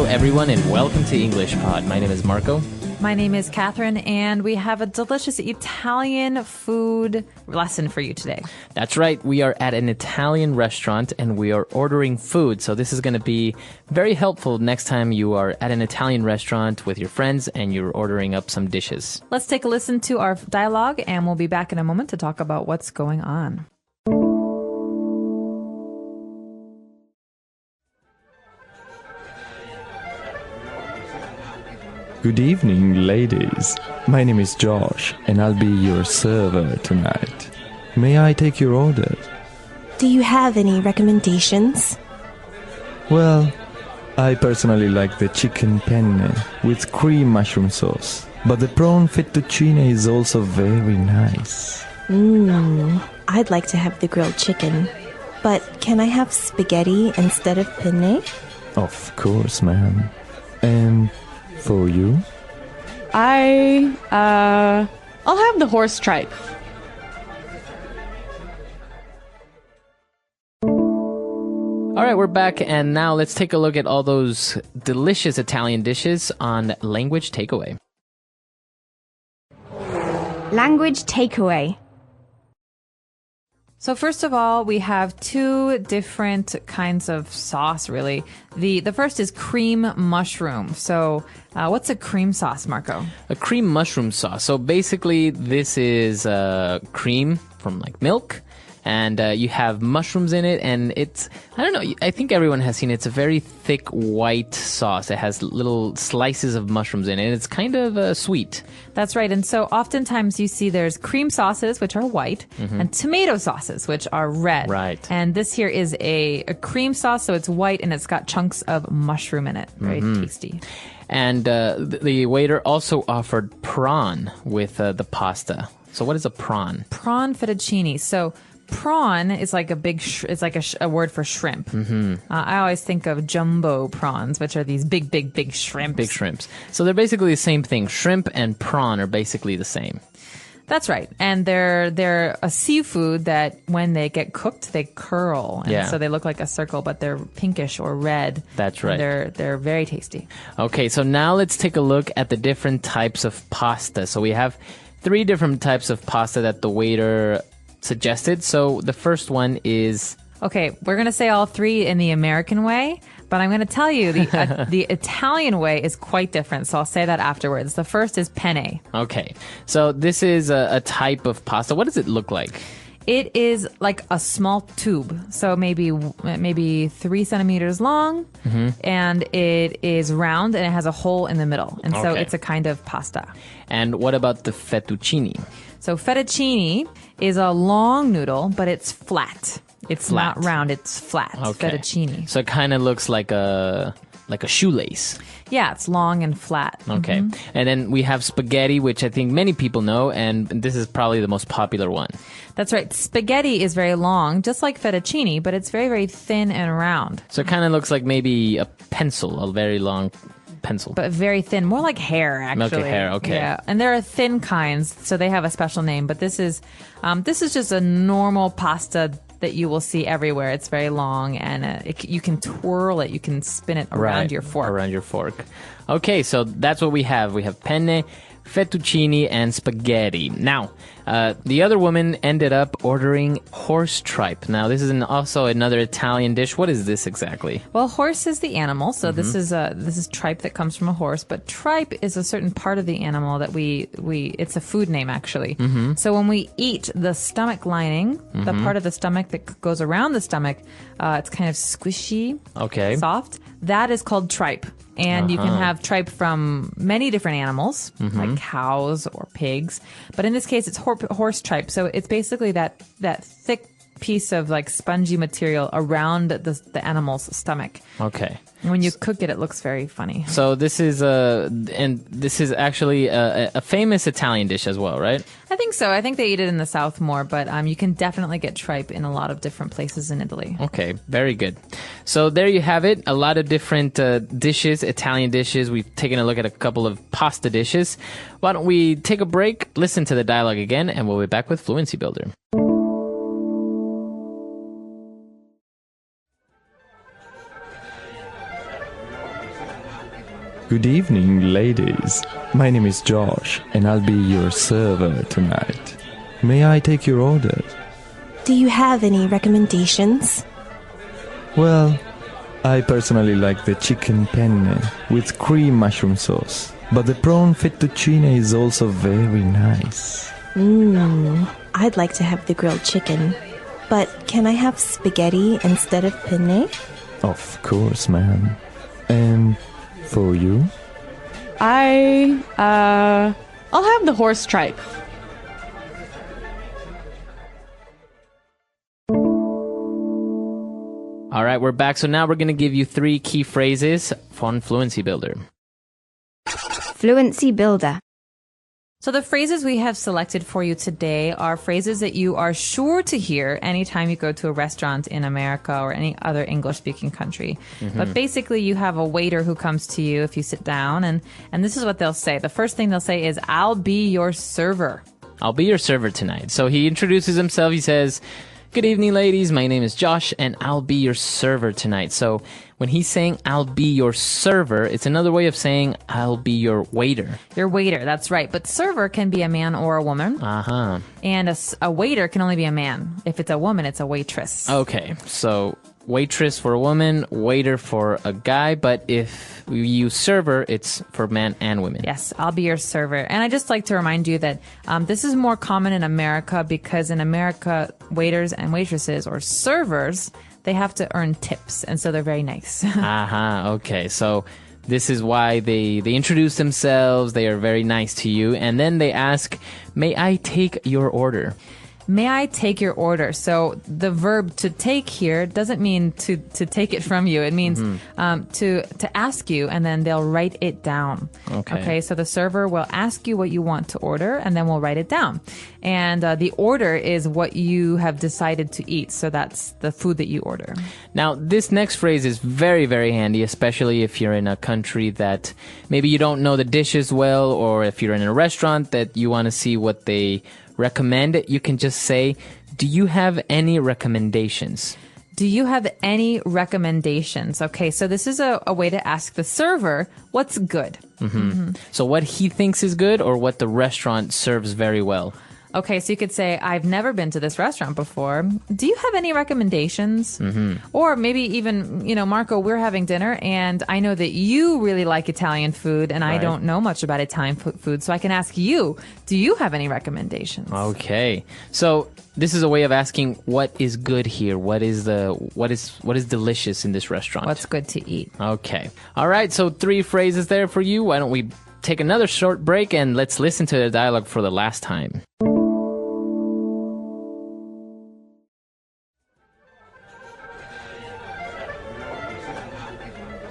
everyone, and welcome to English Pod. My name is Marco. My name is Catherine, and we have a delicious Italian food lesson for you today. That's right. We are at an Italian restaurant, and we are ordering food. So this is going to be very helpful next time you are at an Italian restaurant with your friends and you're ordering up some dishes. Let's take a listen to our dialogue, and we'll be back in a moment to talk about what's going on. Good evening, ladies. My name is Josh, and I'll be your server tonight. May I take your order? Do you have any recommendations? Well, I personally like the chicken penne with cream mushroom sauce, but the prawn fettuccine is also very nice. I'd like to have the grilled chicken, but can I have spaghetti instead of penne? Of course, ma'am. And for you? I'll have the horse tripe. All right, we're back, and now let's take a look at all those delicious Italian dishes on Language Takeaway. Language takeaway. So first of all, we have two different kinds of sauce, really. The first is cream mushroom. So what's a cream sauce, Marco? A cream mushroom sauce. So basically, this is cream from like milk. And you have mushrooms in it, and it's, I don't know, I think everyone has seen it. It's a very thick white sauce. It has little slices of mushrooms in it. It's kind of sweet. That's right. And so oftentimes you see there's cream sauces, which are white, and tomato sauces, which are red. Right. And this here is a cream sauce, so it's white, and it's got chunks of mushroom in it. Very tasty. And the waiter also offered prawn with the pasta. So what is a prawn? Prawn fettuccine. So prawn is like a big, it's like a word for shrimp. I always think of jumbo prawns, which are these big shrimps. Big shrimps. So they're basically the same thing. Shrimp and prawn are basically the same. That's right. And they're a seafood that when they get cooked, they curl. And so they look like a circle, but they're pinkish or red. That's right. And they're very tasty. Okay, so now let's take a look at the different types of pasta. So we have 3 different types of pasta that the waiter suggested. So the first one is... Okay, we're going to say all 3 in the American way, but I'm going to tell you the Italian way is quite different. So I'll say that afterwards. The first is penne. Okay, so this is a type of pasta. What does it look like? It is like a small tube, so maybe 3 centimeters long, and it is round, and it has a hole in the middle. And so it's a kind of pasta. And what about the fettuccine? So fettuccine is a long noodle, but it's flat. It's not round, it's flat. Okay. Fettuccine. So it kind of looks like a shoelace. Yeah, it's long and flat. Okay. And then we have spaghetti, which I think many people know, and this is probably the most popular one. That's right. Spaghetti is very long, just like fettuccine, but it's very, very thin and round. So it kind of looks like maybe a pencil, a very long pencil. But very thin, more like hair, actually. Okay, hair, okay. Yeah, and there are thin kinds, so they have a special name. But this is just a normal pasta that you will see everywhere. It's very long, and you can twirl it, you can spin it around your fork. Around your fork. Okay, so that's what we have. We have penne, fettuccine, and spaghetti. Now, the other woman ended up ordering horse tripe. Now, this is also another Italian dish. What is this exactly? Well, horse is the animal, so this is tripe that comes from a horse. But tripe is a certain part of the animal that it's a food name actually. So when we eat the stomach lining, the part of the stomach that goes around the stomach, it's kind of squishy, soft. That is called tripe. And you can have tripe from many different animals, like cows or pigs. But in this case, it's horse tripe. So it's basically that thick piece of like spongy material around the animal's stomach. Okay. And when you cook it, it looks very funny. So this is actually a famous Italian dish as well, right? I think so. I think they eat it in the South more, but you can definitely get tripe in a lot of different places in Italy. Okay, very good. So there you have it. A lot of different dishes, Italian dishes. We've taken a look at a couple of pasta dishes. Why don't we take a break, listen to the dialogue again, and we'll be back with Fluency Builder. Good evening, ladies. My name is Josh, and I'll be your server tonight. May I take your order? Do you have any recommendations? Well, I personally like the chicken penne with cream mushroom sauce, but the prawn fettuccine is also very nice. I'd like to have the grilled chicken. But can I have spaghetti instead of penne? Of course, ma'am. And for you? I'll have the horse tripe. All right, we're back. So now we're going to give you 3 key phrases on Fluency Builder. Fluency builder. So the phrases we have selected for you today are phrases that you are sure to hear anytime you go to a restaurant in America or any other English-speaking country. But basically, you have a waiter who comes to you if you sit down, and this is what they'll say. The first thing they'll say is, "I'll be your server." I'll be your server tonight. So he introduces himself. He says, "Good evening, ladies. My name is Josh, and I'll be your server tonight." So when he's saying, "I'll be your server," it's another way of saying, "I'll be your waiter." Your waiter, that's right. But server can be a man or a woman. Uh-huh. And a waiter can only be a man. If it's a woman, it's a waitress. Okay, so waitress for a woman, waiter for a guy, but if we use server, it's for men and women. Yes, I'll be your server. And I just like to remind you that this is more common in America because in America, waiters and waitresses or servers, they have to earn tips, and so they're very nice. Okay, so this is why they introduce themselves, they are very nice to you, and then they ask, "May I take your order?" May I take your order? So the verb to take here doesn't mean to take it from you. It means to ask you, and then they'll write it down. Okay. So the server will ask you what you want to order, and then we'll write it down. And the order is what you have decided to eat. So that's the food that you order. Now, this next phrase is very, very handy, especially if you're in a country that maybe you don't know the dishes well, or if you're in a restaurant that you want to see what they recommend. You can just say, "Do you have any recommendations?" Do you have any recommendations? Okay, so this is a way to ask the server what's good. So what he thinks is good or what the restaurant serves very well. Okay, so you could say, "I've never been to this restaurant before. Do you have any recommendations?" Or maybe even, Marco, we're having dinner, and I know that you really like Italian food, and I don't know much about Italian food, so I can ask you, do you have any recommendations? Okay, so this is a way of asking what is good here. What is delicious in this restaurant? What's good to eat? Okay, all right. So 3 phrases there for you. Why don't we take another short break and let's listen to the dialogue for the last time.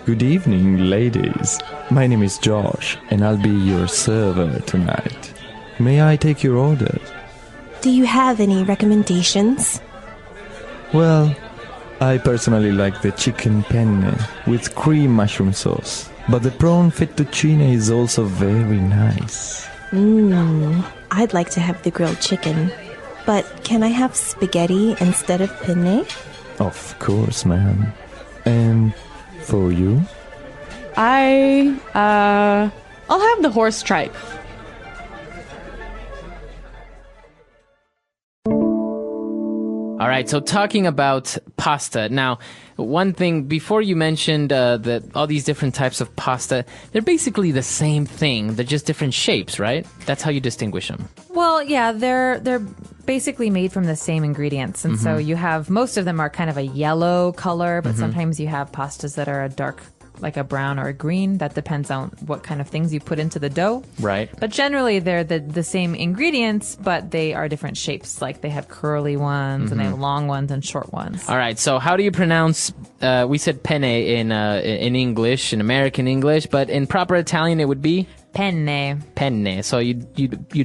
Good evening, ladies. My name is Josh, and I'll be your server tonight. May I take your order? Do you have any recommendations? Well, I personally like the chicken penne with cream mushroom sauce, but the prawn fettuccine is also very nice. I'd like to have the grilled chicken. But can I have spaghetti instead of penne? Of course, ma'am. And for you? I'll have the horse tripe. All right, so talking about pasta. Now, one thing, before you mentioned that all these different types of pasta, they're basically the same thing. They're just different shapes, right? That's how you distinguish them. Well, yeah, they're basically made from the same ingredients. And so you have, most of them are kind of a yellow color, but sometimes you have pastas that are a dark, like a brown or a green. That depends on what kind of things you put into the dough. Right. But generally, they're the same ingredients, but they are different shapes. Like they have curly ones, and they have long ones and short ones. All right, so how do you pronounce, we said penne in English, in American English, but in proper Italian it would be? Penne. Penne. So you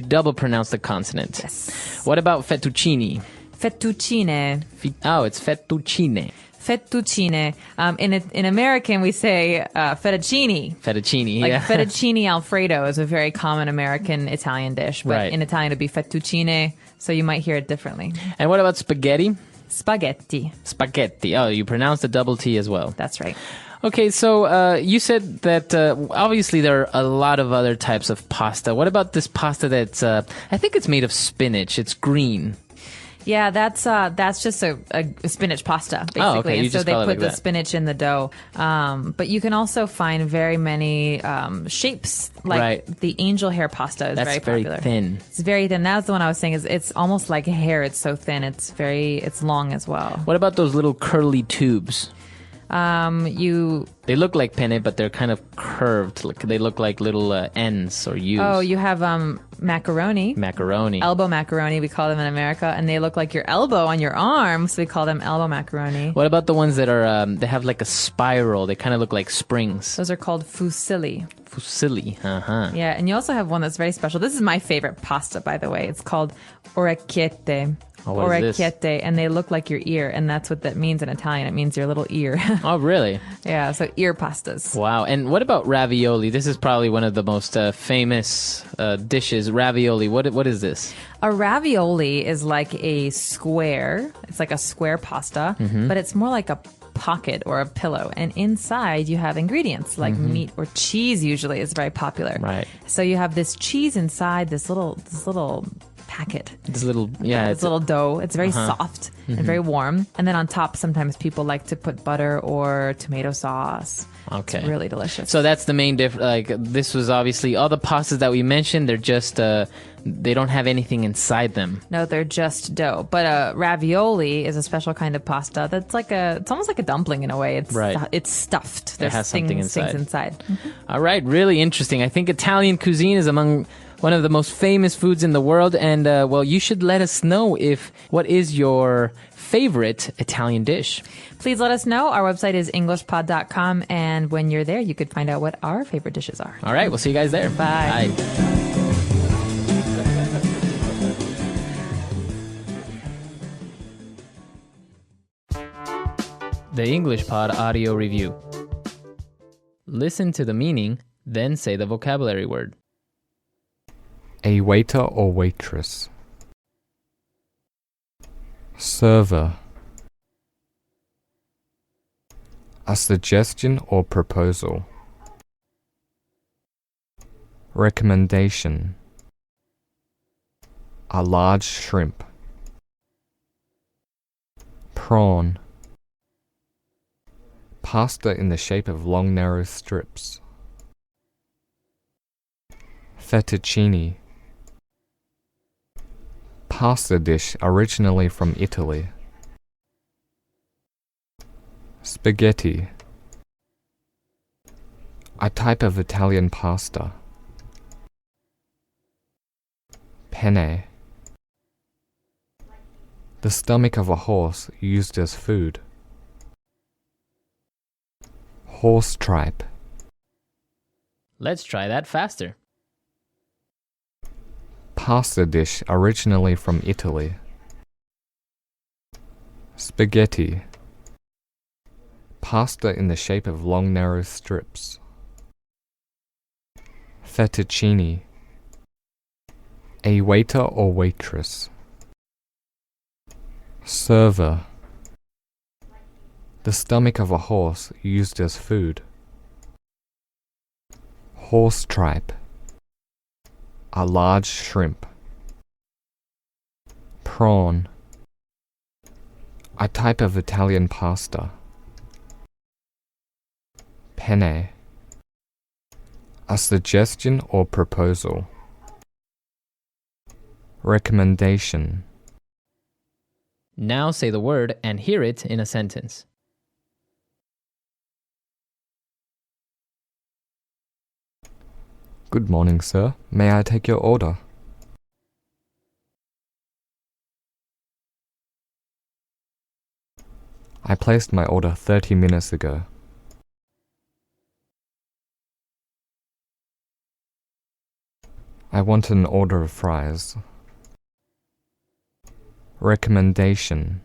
double pronounce the consonant. Yes. What about fettuccine? Fettuccine. Oh, it's fettuccine. Fettuccine. In American, we say fettuccine. Fettuccine, Like yeah. fettuccine Alfredo is a very common American Italian dish, but Right. in Italian it'd be fettuccine, so you might hear it differently. And what about spaghetti? Spaghetti. Spaghetti. Oh, you pronounce the double T as well. That's right. Okay, so you said that obviously there are a lot of other types of pasta. What about this pasta that's, I think it's made of spinach. It's green. Yeah, that's just a spinach pasta, basically. Oh, okay. You And so just they call it put like the that. spinach in the dough. But you can also find very many shapes, like Right. the angel hair pasta is That's very very popular. thin. It's very thin. That's the one I was saying. Is it's almost like hair. It's so thin. It's long as well. What about those little curly tubes? You They look like penne, but they're kind of curved. Like they look like little N's or U's. oh, you have macaroni. Macaroni. Elbow macaroni, we call them in America, and they look like your elbow on your arm, so we call them elbow macaroni. What about the ones that are, they have like a spiral? They kind of look like springs. Those are called fusilli. Fusilli. Uh-huh. Yeah, and you also have one that's very special. This is my favorite pasta, by the way. It's called orecchiette. Oh, what is this? Orecchiette, and they look like your ear, and that's what that means in Italian. It means your little ear. Oh, really? Yeah, so ear pastas. Wow. And what about ravioli? This is probably one of the most famous dishes. Ravioli. What is this? A ravioli is like a square. It's like a square pasta, but it's more like a pocket or a pillow. And inside you have ingredients like meat or cheese usually is very popular. Right. So you have this cheese inside this little packet. This little, yeah. This little dough. It's very soft and very warm. And then on top, sometimes people like to put butter or tomato sauce. Okay. It's really delicious. So that's the main difference. Like, this was obviously all the pastas that we mentioned. They're just they don't have anything inside them. No, they're just dough. But a ravioli is a special kind of pasta that's like it's almost like a dumpling in a way. It's Right. It's stuffed. There's has something things inside. All right, really interesting. I think Italian cuisine is among one of the most famous foods in the world, and well, you should let us know what is your favorite Italian dish. Please let us know. Our website is englishpod.com, and when you're there, you could find out what our favorite dishes are. All right, we'll see you guys there. Bye. The English Pod Audio Review. Listen to the meaning, then say the vocabulary word. A waiter or waitress. Server. A suggestion or proposal. Recommendation. A large shrimp. Prawn. Pasta in the shape of long narrow strips. Fettuccine. Pasta dish originally from Italy. Spaghetti. A type of Italian pasta. Penne. The stomach of a horse used as food. Horse tripe. Let's try that faster. Pasta dish originally from Italy. Spaghetti. Pasta in the shape of long narrow strips. Fettuccine. A waiter or waitress. Server. The stomach of a horse used as food. Horse tripe. A large shrimp. Prawn. A type of Italian pasta. Penne. A suggestion or proposal. Recommendation. Now say the word and hear it in a sentence. Good morning, sir. May I take your order? I placed my order 30 minutes ago. I want an order of fries. Recommendation.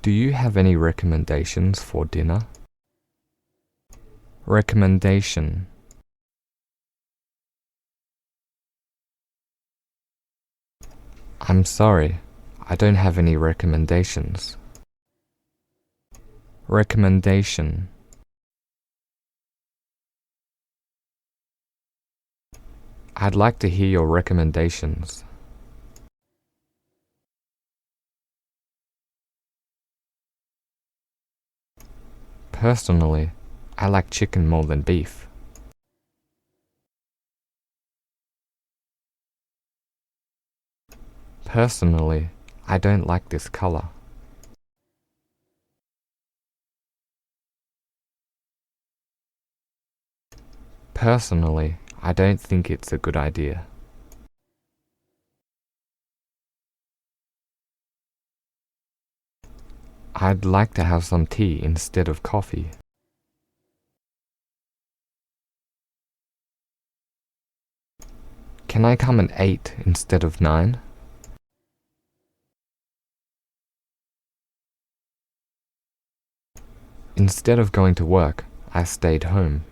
Do you have any recommendations for dinner? Recommendation. I'm sorry, I don't have any recommendations. Recommendation. I'd like to hear your recommendations. Personally, I like chicken more than beef. Personally, I don't like this color. Personally, I don't think it's a good idea. I'd like to have some tea instead of coffee. Can I come at 8 instead of 9? Instead of going to work, I stayed home.